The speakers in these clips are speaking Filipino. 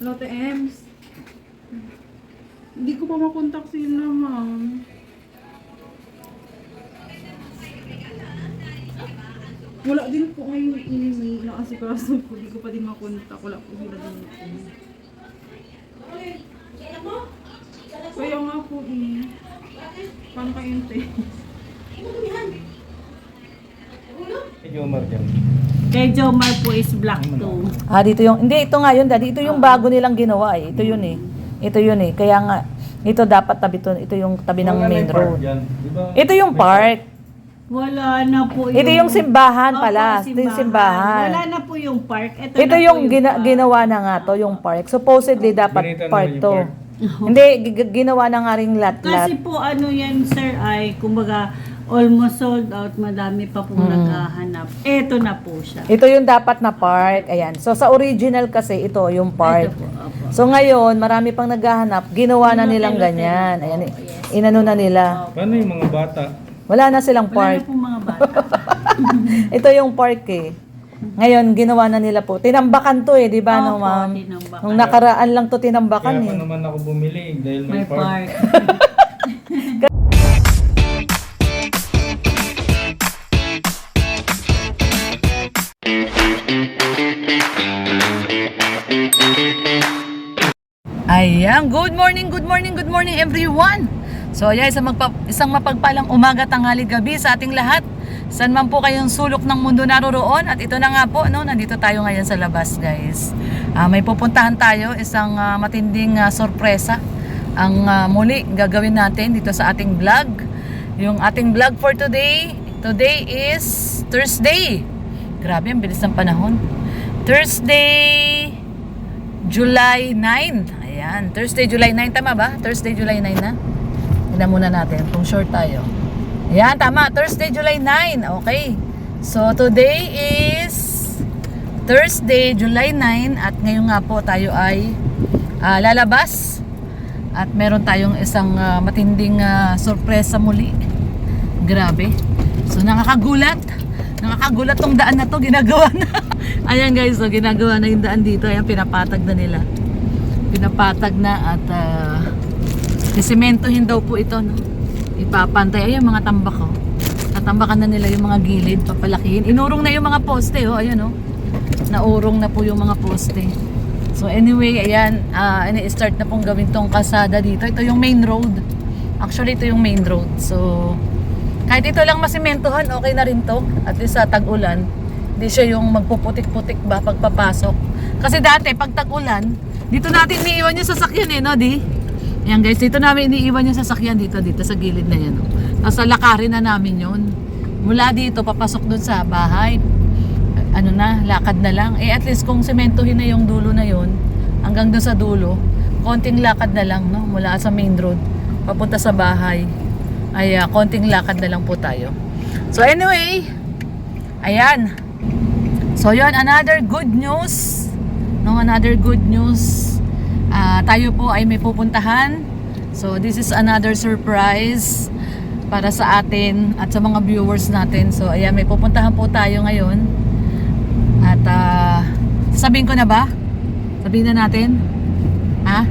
Lotte Ems. Hindi ko pa makontak sila, ma'am. Wala din po ngayon ini nakasikaso ko. Hindi ko pa din makontak. Wala po sila din. Kaya nga po paano kayo te? Jomar dyan. Kay Jomar po is black too. Dito yung, hindi, ito nga yun, daddy. Ito yung bago nilang ginawa eh. Ito yun eh. Ito yun eh. Kaya nga, ito dapat tabi to, ito yung tabi ng main road. Ito yung park. Wala na po yung... Ito yung simbahan pala. Opo, Ito yung simbahan. Wala na po yung park. Ito na yung po park. ginawa na nga to, yung park. Supposedly dapat Ganito park naman yung to. park. Hindi, ginawa na nga ring lot-lot. Kasi po ano yan sir ay, kumbaga, almost sold out. Madami pa pong naghahanap. Eto na po siya. Ito yung dapat na park. Ayan. So sa original kasi ito yung park. Ito po, opo. So ngayon, marami pang naghahanap. Ginawa na nilang Hotel-hotel ganyan. po. Ayan, Yes. inano na nila. Paano yung mga bata? Wala na silang Wala park. na pong mga bata. Ito yung park eh. Ngayon, ginawa na nila po. Tinambakan to eh, di ba, no, Opo, ma'am? tinambakan. Nung nakaraan lang to tinambakan Kaya pa eh. naman ako bumili dahil May may park. park. Ayan, good morning everyone! So ayan, isang mapagpalang umaga, tanghali, gabi sa ating lahat. Saan man po kayong sulok ng mundo naroroon. At ito na nga po, no, nandito tayo ngayon sa labas guys. May pupuntahan tayo, isang matinding sorpresa. Ang muli gagawin natin dito sa ating vlog. Yung ating vlog for today, today is Thursday. Grabe, ang bilis ng panahon. Thursday, July 9. Ayan, Thursday, July 9. Tama ba? Thursday, July 9 na? Tignan muna natin kung sure tayo. Ayan, tama. Thursday, July 9. Okay. So, today is Thursday, July 9. At ngayon nga po tayo ay lalabas. At meron tayong isang matinding sorpresa muli. Grabe. So, nakakagulat. Nakakagulat tong daan na to. Ginagawa na. Ayan guys, so ginagawa na yung daan dito. Ayan, pinapatag na nila. Pinapatag na at sisementohin daw po ito, no? Ipapantay. Ayan mga tambak, oh. Tatambakan na nila yung mga gilid, papalakihin. Inurong na yung mga poste, oh. Ayan, oh. Naurong na po yung mga poste. So anyway, ayan, ini-start na pong gawin tong kalsada dito. Ito yung main road. Actually, ito yung main road. So kahit ito lang masimentohan, okay na rin to. At least sa tag-ulan, hindi siya yung magpuputik-putik ba pagpapasok. Kasi dati, pag tag-ulan, dito natin iniiwan yung sasakyan eh, no, di? Ayan guys, dito namin iniiwan yung sasakyan dito sa gilid na yan. Nasa lakarin na namin yun. Mula dito, papasok dun sa bahay. Ano na, lakad na lang. Eh at least kung sementohin na yung dulo na yun, hanggang dun sa dulo, konting lakad na lang, no? Mula sa main road, papunta sa bahay. Ay, konting lakad na lang po tayo. So anyway, ayan. So yun, another good news. No, another good news. Tayo po ay may pupuntahan. So this is another surprise para sa atin at sa mga viewers natin. So ayan, may pupuntahan po tayo ngayon. At sabihin ko na ba? Sabihin na natin? Ha?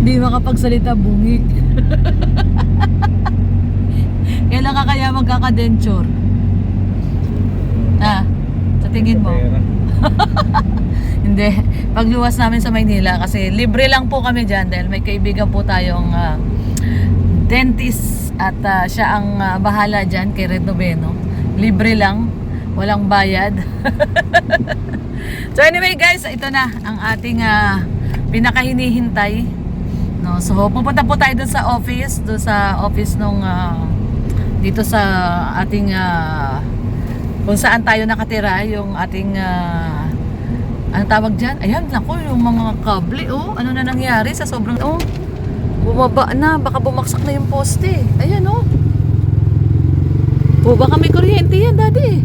Hindi makapagsalita, bungi. Kailan ka kaya magkakadenture? Sa tingin mo? Hindi. Pagluwas namin sa Maynila kasi libre lang po kami dyan dahil may kaibigan po tayong dentist at siya ang bahala dyan kay Red Noveno. Libre lang. Walang bayad. So anyway guys, ito na ang ating pinakahinihintay. No, so pupunta po tayo doon sa office nung dito sa ating kung saan tayo nakatira, yung ating ano tawag dyan? Ayan, naku, yung mga kable, oh. Ano na nangyari sa sobrang, oh. Bumaba na, baka bumaksak na yung poste. Ayan, oh. Oh, baka may kuryente yan, daddy.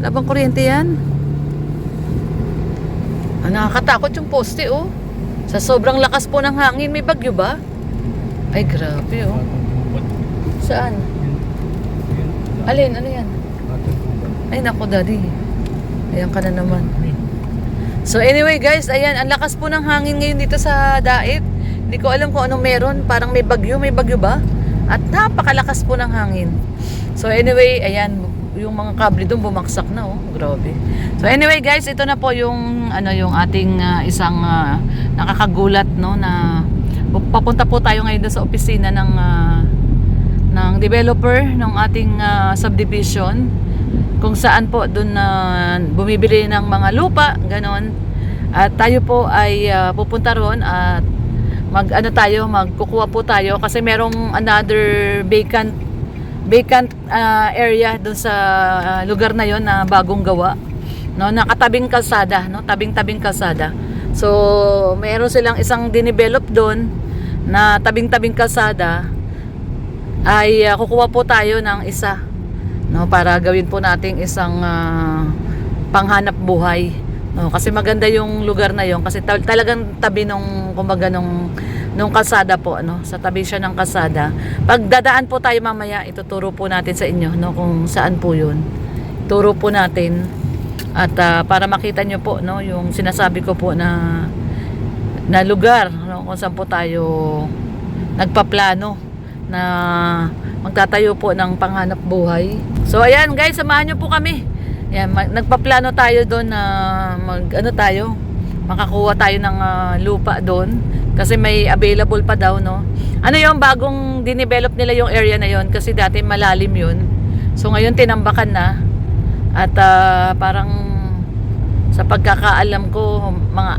Wala bang kuryente yan? Nakakatakot yung poste, oh. Sa sobrang lakas po ng hangin, may bagyo ba? Ay, grabe, oh. Saan? Alin, ano yan? Ay, naku, daddy. Ayan ka na naman. So anyway guys, ayan, ang lakas po ng hangin ngayon dito sa Dait. Hindi ko alam kung anong meron, parang may bagyo ba? At napakalakas po ng hangin. So anyway, ayan, yung mga kable doon bumaksak na, oh, grabe. So anyway guys, ito na po yung yung ating isang nakakagulat, no, na papunta po tayo ngayon sa opisina ng developer ng ating subdivision, kung saan po doon bumibili ng mga lupa, ganon. At tayo po ay pupunta ron at magkukuha po tayo kasi merong another vacant area doon sa lugar na yon na bagong gawa, no, nakatabing kalsada, no, tabing-tabing kalsada. So meron silang isang dinevelop doon na tabing-tabing kalsada, ay kukuha po tayo ng isa, no, para gawin po nating isang panghanap buhay, no, kasi maganda yung lugar na yon kasi talagang tabi nung kumbaga nung kalsada po, no, sa tabi siya ng kalsada. Pagdadaan po tayo mamaya, ituturo po natin sa inyo, no, kung saan po yun, turo po natin at para makita nyo po, no, yung sinasabi ko po na lugar, no, kung saan po tayo nagpaplano na magtatayo po ng panghanap buhay. So ayan guys, samahan nyo po kami. Ayan, nagpaplano tayo doon na makakuha tayo ng lupa doon kasi may available pa daw, no. Ano yung bagong dinevelop nila yung area na yon kasi dati malalim yun. So ngayon tinambakan na at parang sa pagkakaalam ko mga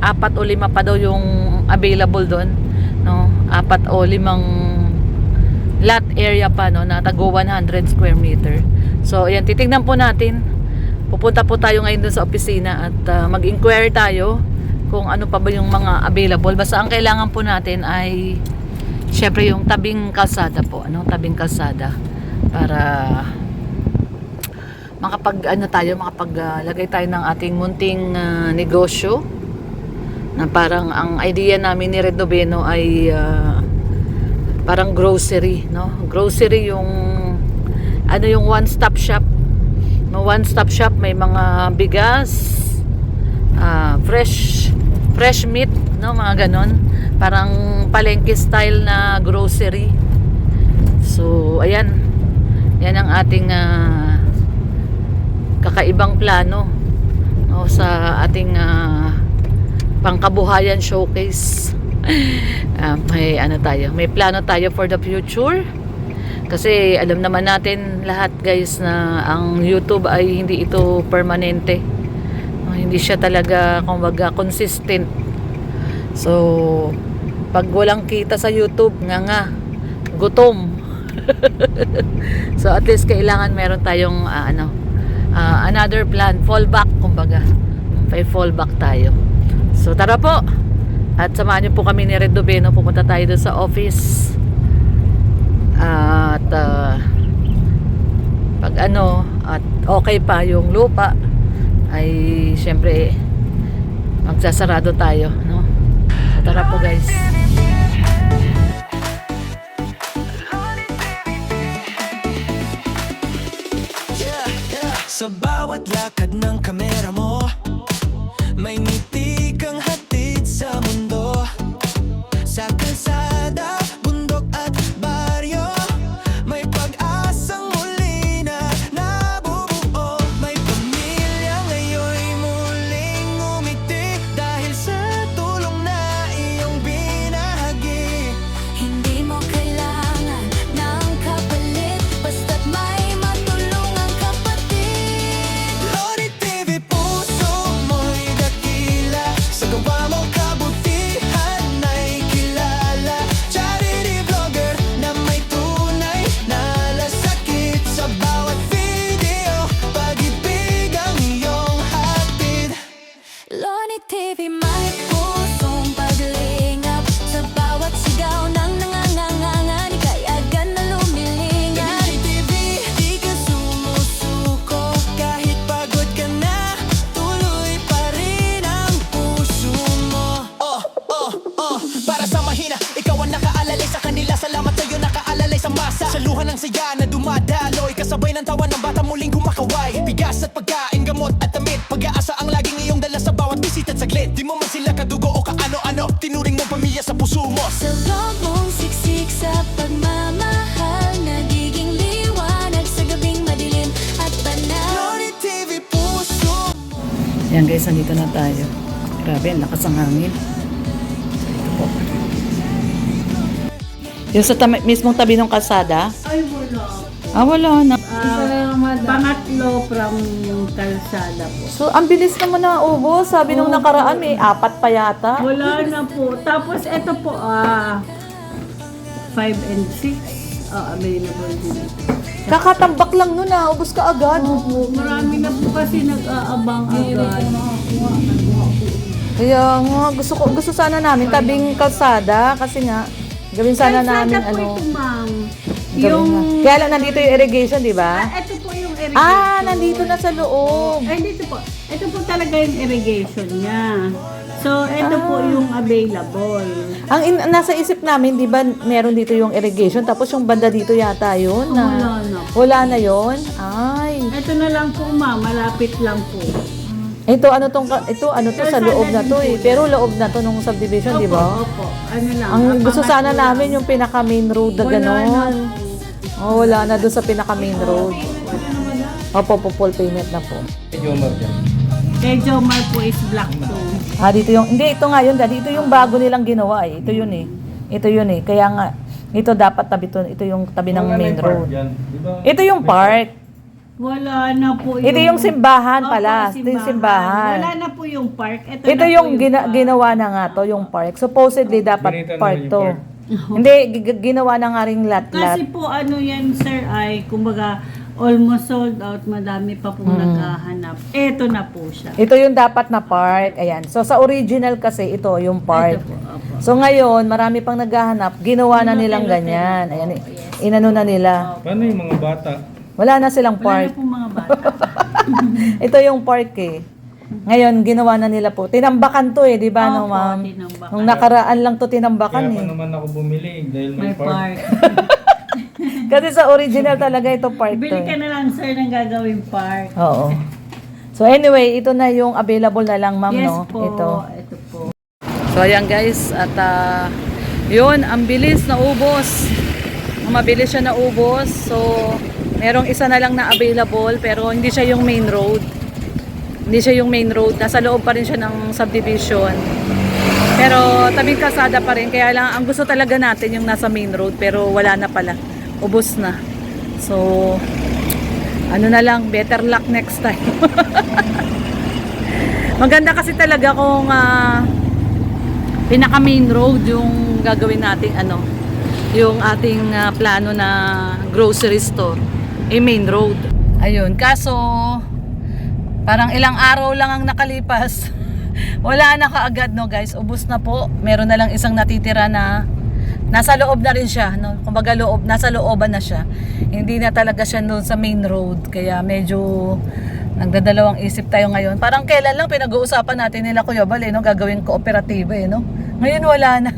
apat o 5 pa daw yung available doon, no. 4 o 5 lot area pa, no, na tago 100 square meter. So ayan, titingnan po natin. Pupunta po tayo ngayon doon sa opisina at mag-inquire tayo kung ano pa ba yung mga available. Basta ang kailangan po natin ay syempre yung tabing kalsada po, tabing kalsada para makapaglagay tayo ng ating munting negosyo, na parang ang idea namin ni Red Noveno ay parang grocery, no? Grocery yung yung one-stop shop. No, one-stop shop, may mga bigas, fresh meat, no, mga ganon. Parang palengke style na grocery. So, ayan. Yan ang ating kakaibang plano, no, sa ating pangkabuhayan showcase. May plano tayo for the future. Kasi alam naman natin lahat guys na ang YouTube ay hindi ito permanente. Hindi siya talaga kumbaga consistent. So pag walang kita sa YouTube, gutom. So at least kailangan meron tayong another plan, fallback kumbaga. May fallback tayo. So tara po. At samahan niyo po kami ni Red Noveno, pupunta tayo doon sa office. At pag at okay pa yung lupa ay syempre magsasarado tayo, no? So tara po guys. Sa bawat lakad ng kamera mo, may ngiti kang hatid sa mundo. Sa kalsada, bundok at baryo, may pag-asang muli na nabubuo. May pamilya ngayon'y muling umiti dahil sa tulong na iyong binahagi. Hindi mo kailangan ng kapalit, basta't may matulungang kapatid. Lodi TV, puso mo'y dakila, sa gawa mong kabutihan ay kilala. Charity vlogger na may tunay na lasakit, sa bawat video pag-ibig ang iyong hatid. Lodi TV, may pusong paglingap, sa bawat sigaw ng nanganganga, di kayagan na lumilingap. Lodi TV, di ka sumusuko, kahit pagod ka na, tuloy pa rin ang puso mo. Para sa mahina, ikaw ang nakaalalay sa kanila. Salamat sa'yo, nakaalalay sa masa. Sa luha ng saya na dumadaloy, kasabay ng tawa ng bata muling kumakaway. Bigas at pagkain, gamot at damit, pag-aasa ang laging iyong dala sa bawat Yan guys, nandito na tayo. Grabe, ang lakas ng hangin. Ito po. Yung sa mismong tabi ng kalsada? Ay, wala. Wala na. Pangatlo from kalsada po. So, ang bilis naman na ubos. Sabi nung nakaraan, may 4 pa yata. Wala na po. Tapos ito po, 5 and 6, available din. Kakatambak lang nun ubos ka agad. Opo, marami na po kasi nag-aabang agad. Kaya nga, gusto sana namin tabing kalsada kasi nga, gawin sana namin Kalsada po ano. ito, ma'am. Gawin Yung, na. Kaya lang nandito yung irrigation, di ba? ito po yung irrigation. Nandito na sa loob. Ay, dito po. Ito po talaga yung irrigation niya. So, ito po yung available. Nasa isip namin, di ba, meron dito yung irrigation, tapos yung banda dito yata yun. Wala na. Wala na yun? Ay. Ito na lang po, ma'am. Malapit lang po. Ito ano to sa loob na to eh. Pero loob na to nung subdivision, di ba? Opo. Ano lang. Ang gusto sana pangatlo lang. namin yung pinaka main road na Wala na gano'n. po. Wala na doon sa pinaka main road. Opo, full payment na po. Medyo Omar dyan. Kay Jomar po is black too. Dito yung, hindi, ito nga yun, Daddy. Ito yung bago nilang ginawa eh. Ito yun eh. Ito yun eh. Kaya nga, ito dapat tabi to. Ito yung tabi ng Wala na main yung park road. dyan, di ba? Ito yung park. Wala na po yung... Ito yung simbahan pala. Opo, Ito yung simbahan. Wala na po yung park. Ito na yung po park. ginawa na nga to, yung park. Supposedly dapat Ganito na park yung to. park. Hindi, ginawa na nga ring lot-lot. Kasi po ano yan, sir, ay kumbaga almost sold out. Madami pa pong naghahanap. Ito na po siya. Ito yung dapat na park. Ayan. So, sa original kasi, ito yung park. Ito po, opo. So, ngayon, marami pang naghahanap. Ginawa na nilang ganyan. Ayan. Inano na nila. Paano yung mga bata? Wala na silang Wala park. na pong mga bata. Ito yung park eh. Ngayon, ginawa na nila po. Tinambakan to eh, di ba, no, Opo, ma'am? tinambakan. Nung nakaraan lang to tinambakan Kaya pa eh. naman ako bumili dahil May may park. park. Kasi sa original talaga ito park to. Bili ka Eh. na lang, sir, ng gagawing park. Oo. So anyway, ito na yung available na lang, ma'am, Yes no? po. Ito. Ito po. So ayan guys, at yun, ang bilis na ubos. Mabilis siya na ubos. So, merong isa na lang na available pero hindi siya yung main road. Hindi siya yung main road. Nasa loob pa rin siya ng subdivision. Pero tabing kalsada pa rin. Kaya lang, ang gusto talaga natin yung nasa main road pero wala na pala. Ubos na. So, ano na lang, better luck next time. Maganda kasi talaga kung pinaka main road yung gagawin nating ano, yung ating plano na grocery store, main road. Ayun, kaso parang ilang araw lang ang nakalipas. Wala na kaagad, no guys, ubos na po. Meron na lang isang natitira na nasa loob na rin siya, no? Kumbaga nasa looban na siya. Hindi na talaga siya doon sa main road. Kaya medyo nagdadalawang isip tayo ngayon. Parang kailan lang pinag-uusapan natin nila Kuya Bal, no? Gagawing kooperatiba, no? Ngayon wala na.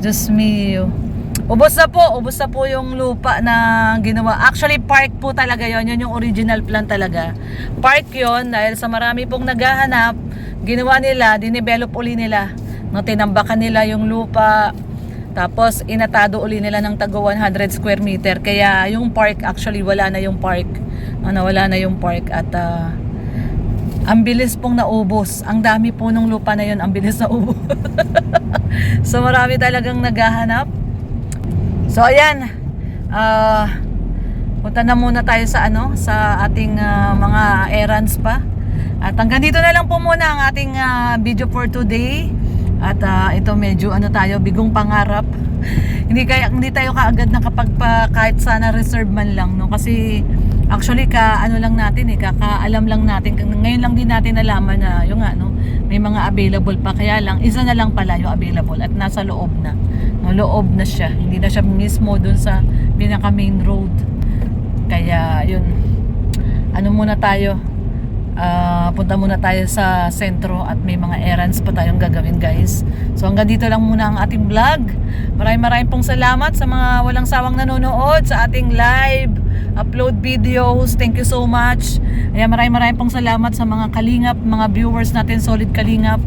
Diyos mio. Ubos na po yung lupa na ginawa. Actually, park po talaga yon. Yun yung original plan talaga. Park yon dahil sa marami pong naghahanap, ginawa nila, dinevelop uli nila. No, tinambakan nila yung lupa. Tapos, inatado uli nila ng tago 100 square meter. Kaya yung park, actually, wala na yung park. Wala na yung park. At ang bilis pong naubos. Ang dami po ng lupa na yun, ang bilis na ubos. So, marami talagang naghahanap. So ayan, punta na muna tayo sa sa ating mga errands pa. At hanggang dito na lang po muna ang ating video for today. At ito medyo tayo, bigong pangarap. hindi tayo kaagad kahit sana reserve man lang, no? Kasi actually lang natin kakaalam lang natin. Ngayon lang din natin nalaman na yung may mga available pa, kaya lang isa na lang pala yung available at nasa loob na. Loob na siya, hindi na siya mismo dun sa pinaka main road. Kaya yun, muna tayo, punta muna tayo sa sentro at may mga errands pa tayong gagawin, guys. So hanggang dito lang muna ang ating vlog. Maraming pong salamat sa mga walang sawang nanonood sa ating live upload videos. Thank you so much. Ayan, maraming pong salamat sa mga kalingap, mga viewers natin, solid kalingap,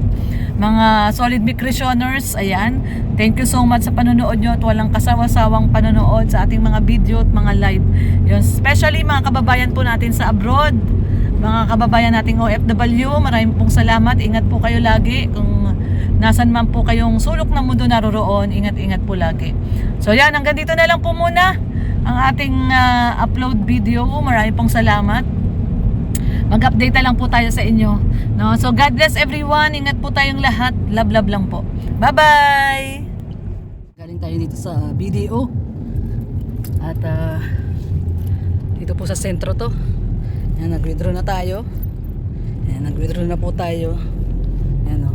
mga solid Mikrisioners. Ayan, thank you so much sa panonood nyo at walang kasawa-sawang panonood sa ating mga video at mga live. Yun, especially mga kababayan po natin sa abroad. mga kababayan nating OFW, maraming pong salamat. Ingat po kayo lagi. Kung nasan man po kayong sulok ng mundo naroroon, ingat-ingat po lagi. So yan, hanggang dito na lang po muna ang ating upload video. Maraming pong salamat. Mag-update na lang po tayo sa inyo. No? So God bless everyone. Ingat po tayong lahat. Love, love lang po. Bye-bye! Galing tayo dito sa BDO. At dito po sa sentro to. Yan, nag-withdraw na tayo. Yan, nag-withdraw na po tayo. Yan o.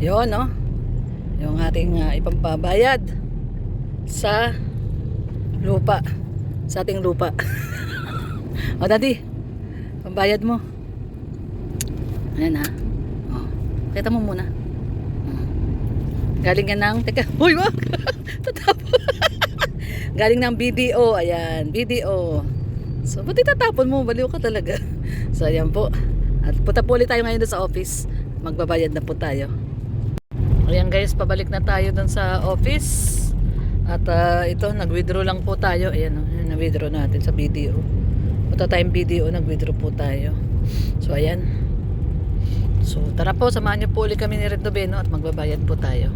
Yun o. Yung ating ipampabayad sa lupa. Sa ating lupa. O daddy, pambayad mo. Ayan ha. O, kita mo muna. Galing yan ng, teka, uy wag! Tatapon. Galing ng BDO, ayan, BDO. So, ba't itatapon mo? Baliw ka talaga. So, ayan po. At punta po ulit tayo ngayon sa office. Magbabayad na po tayo. Ayan guys, pabalik na tayo dun sa office. At ito, nag-withdraw lang po tayo. Ayan, nag-withdraw natin sa BDO. Punta tayong BDO, nag-withdraw po tayo. So, ayan. So, tara po, samahan niyo po ulit kami ni Red Noveno at magbabayad po tayo.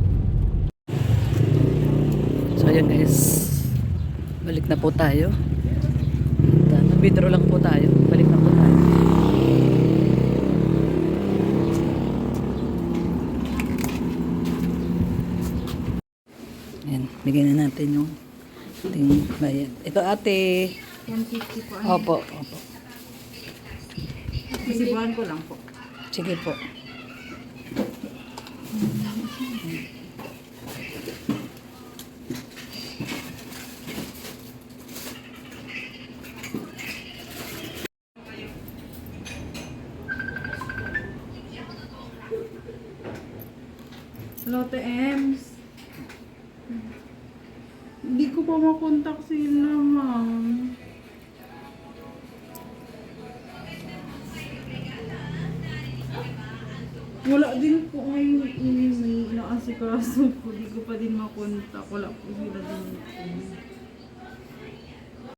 So, ayan guys. Balik na po tayo. Nag-withdraw lang po tayo. Balik na po tayo. Ayan, bigyan na natin yung ating bayad. Ito ate. 150 po. Opo, opo. Isibuhan ko lang po. Sige po. Lotte Ems. Hindi ko pa makontak sila, ma'am. Wala din po ngayon ini-mail na asikaso ko. Hindi ko pa din makontak. Wala po sila din.